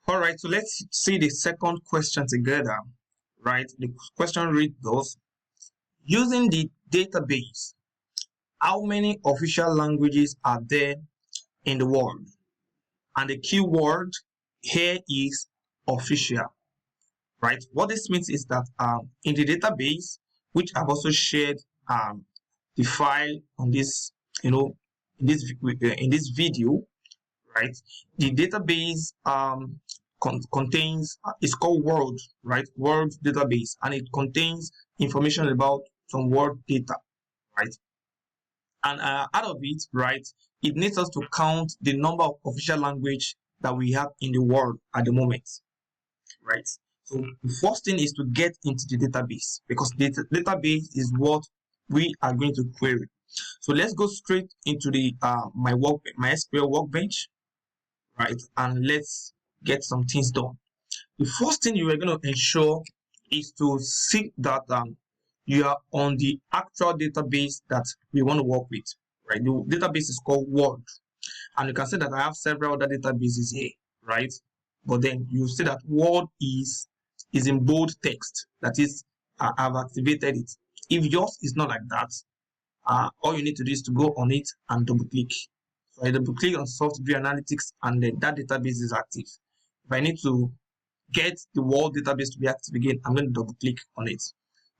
All right, so let's see the second question together, right? The question reads thus: using the database, how many official languages are there in the world? And the keyword here is official, right? What this means is that in the database, which I've also shared the file on this, in this video, right? The database contains it's called World, right? World database, and it contains information about some world data, right? And out of it, right, it needs us to count the number of official language that we have in the world at the moment, right? So the first thing is to get into the database, because the database is what we are going to query. So let's go straight into the my SQL workbench, right? And let's get some things done. The first thing you are going to ensure is to see that you are on the actual database that we want to work with, right? The database is called World, and you can see that I have several other databases here, right? But then you see that World is in bold text. That is, I've activated it. If yours is not like that, all you need to do is to go on it and double click. So I double click on Soft View Analytics, and then that database is active. If I need to get the World database to be active again, I'm going to double click on it.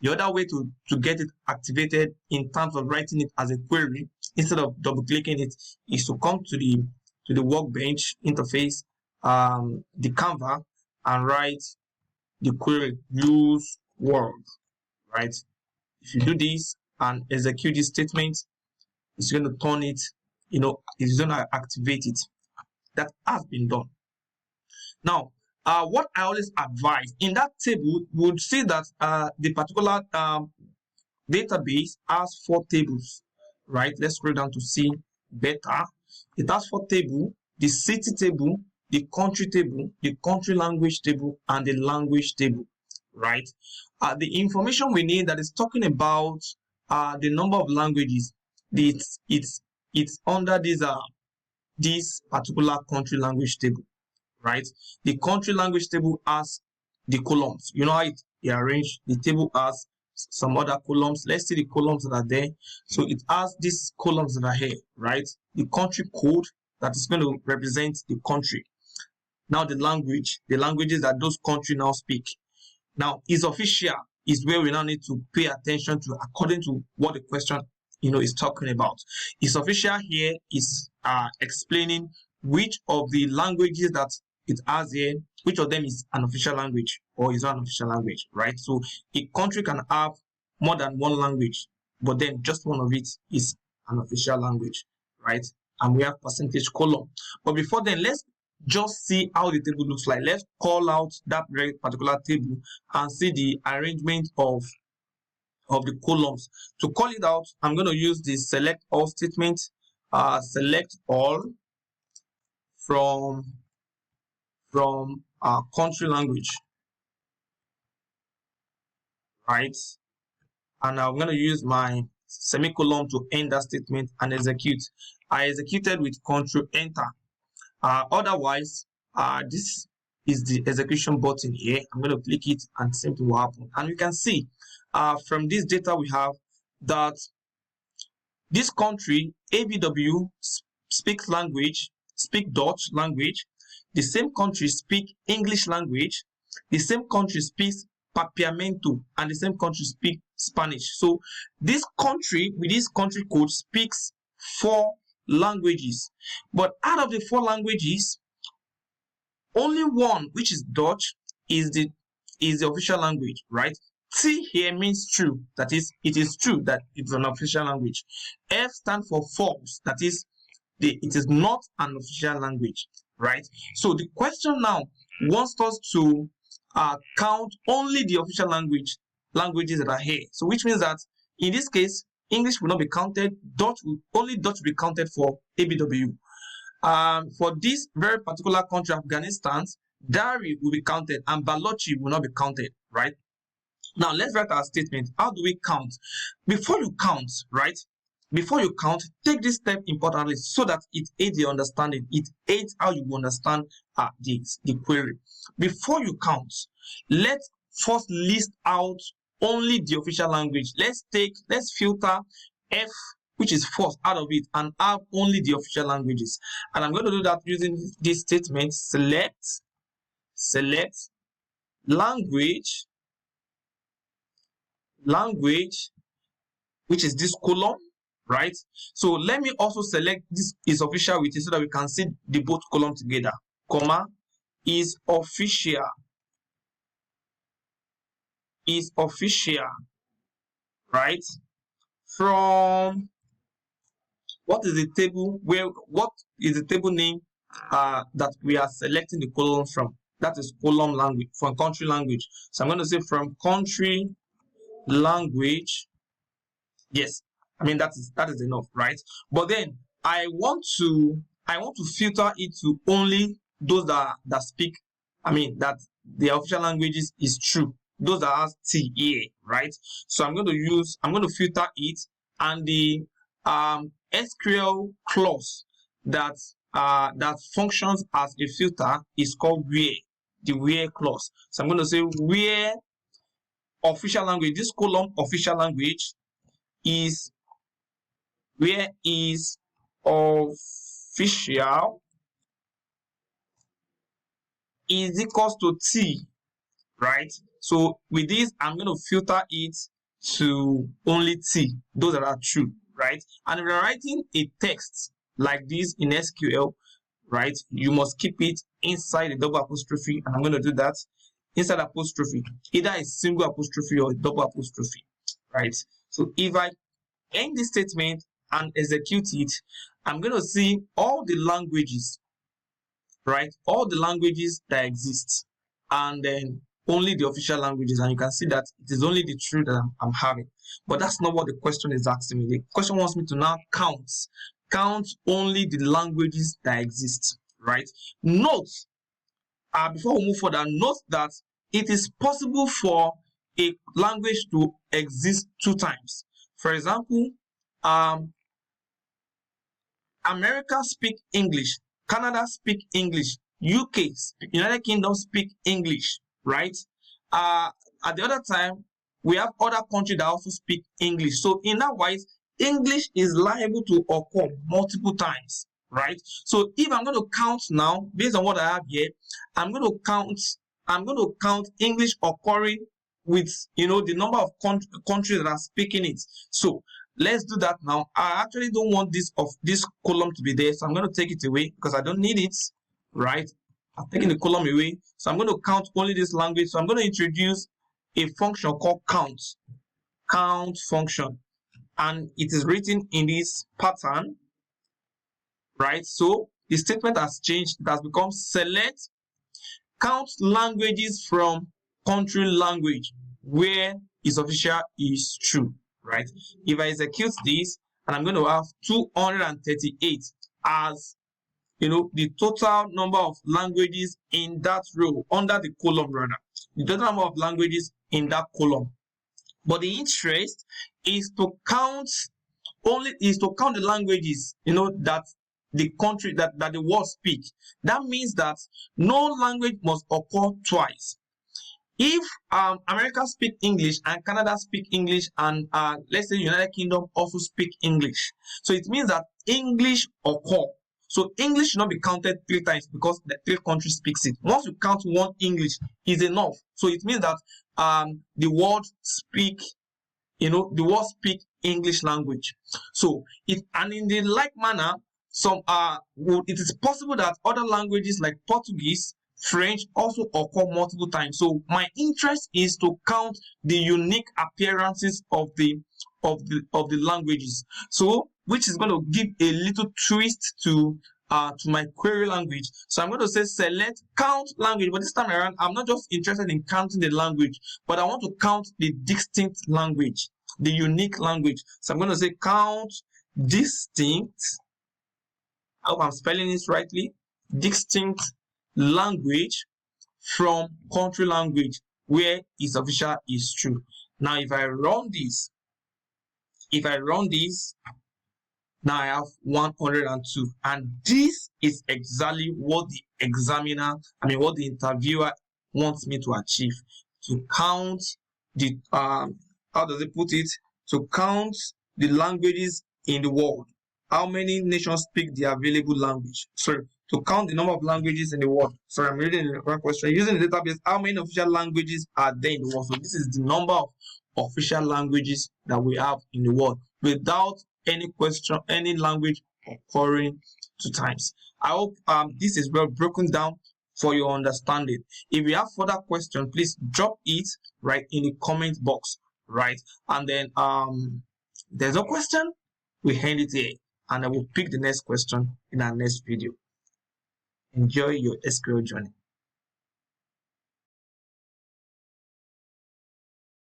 The other way to get it activated in terms of writing it as a query instead of double clicking it is to come to the workbench interface, the Canva, and write the query use World, right? If you do this and execute this statement, it's going to turn it, it's going to activate it. That has been done. Now, what I always advise in that table, we would see that the particular database has 4 tables, right? Let's scroll down to see better. It has 4 tables: the city table, the country table, the country language table, and the language table, right? The information we need that is talking about the number of languages, it's under this particular country language table, right? The country language table has the columns. You know how it arranged. The table has some other columns. Let's see the columns that are there. So it has these columns that are here, right? The country code that is going to represent the country. Now the languages that those countries now speak. Now is official is where we now need to pay attention to according to what the question is talking about. Is official here is explaining which of the languages that it has here, which of them is an official language or is not an official language, right? So a country can have more than one language, but then just one of it is an official language, right? And we have percentage column. But before then, let's just see how the table looks like. Let's call out that very particular table and see the arrangement of the columns. To call it out, I'm going to use the select all statement. Select all from country language, right? And I'm going to use my semicolon to end that statement and execute. I executed with Control Enter. Otherwise, this is the execution button here. I'm going to click it and something will happen. And you can see from this data we have that this country, ABW, speak Dutch language. The same country speak English language. The same country speaks Papiamento, and the same country speak Spanish. So this country with this country code speaks 4 languages, but out of the 4 languages, only one, which is Dutch, is the official language, right? T here means true, that is, it is true that it's an official language. F stands for false, that is, it is not an official language, right? So the question now wants us to count only the official languages that are here. So which means that in this case, English will not be counted. Only Dutch will be counted for ABW. For this very particular country, Afghanistan, Dari will be counted and Balochi will not be counted, right? Now let's write our statement. How do we count? Before you count, right, before you count, take this step importantly so that it aids your understanding. It aids how you understand the query. Before you count, let's first list out only the official language. Let's filter F, which is first, out of it and have only the official languages. And I'm going to do that using this statement: select language, which is this column, right? So let me also select this is official with it so that we can see the both column together, comma, is official, right? From what is the table name that we are selecting the column from? That is column language, from country language. So I'm going to say from country language. Yes, I mean that is enough, right? But then I want to filter it to only those that speak, I mean that the official languages is true, those that has T here, right? So I'm going to filter it, and the SQL clause that functions as a filter is called where, the where clause. So I'm going to say where official language, this column official language is, where is official is equals to T, right? So with this, I'm going to filter it to only T, those that are true, right? And if you're writing a text like this in SQL, right, you must keep it inside a double apostrophe, and I'm going to do that inside apostrophe, either a single apostrophe or a double apostrophe, right? So if I end this statement and execute it, I'm going to see all the languages, right? All the languages that exist, and then only the official languages, and you can see that it is only the true that I'm having. But that's not what the question is asking me. The question wants me to now count only the languages that exist, right? Note, before we move further, note that it is possible for a language to exist two times. For example, America speak English, Canada speak English, UK, United Kingdom speak English, right? At the other time, we have other countries that also speak English. So in that wise, English is liable to occur multiple times, right? So if I'm going to count now, based on what I have here, I'm going to count English occurring with, the number of countries that are speaking it. So let's do that now. I actually don't want this column to be there, so I'm going to take it away because I don't need it, right? I'm taking the column away, so I'm going to count only this language. So I'm going to introduce a function called count function, and it is written in this pattern, right? So the statement has changed. It has become select count languages from country language where is official is true, right? If I execute this, and I'm going to have 238 as the total number of languages in that row, under the column rather, the total number of languages in that column. But the interest is to count the languages that the country that the world speak. That means that no language must occur twice. If America speak English and Canada speak English, and let's say United Kingdom also speak English, so it means that English occur. So English should not be counted 3 times because the 3 countries speaks it. Once you count one English is enough. So it means that the world speak English language. So and in the like manner, it is possible that other languages like Portuguese, French also occur multiple times. So my interest is to count the unique appearances of the languages. So which is going to give a little twist to my query language. So I'm going to say select count language, but this time around I'm not just interested in counting the language, but I want to count the distinct language, the unique language. So I'm going to say count distinct, I hope I'm spelling this rightly, distinct language from country language where its official is true. Now if I run this, Now I have 102, and this is exactly what the what the interviewer wants me to achieve. To count the how does it put it? To count the languages in the world. How many nations speak the available language? Sorry, to count the number of languages in the world. Sorry, I'm reading the wrong question. Using the database, how many official languages are there in the world? So this is the number of official languages that we have in the world without any question, any language occurring 2 times. I hope this is well broken down for your understanding. If you have further questions, please drop it right in the comment box, right? And then there's a question, we end it here, and I will pick the next question in our next video. Enjoy your SQL journey.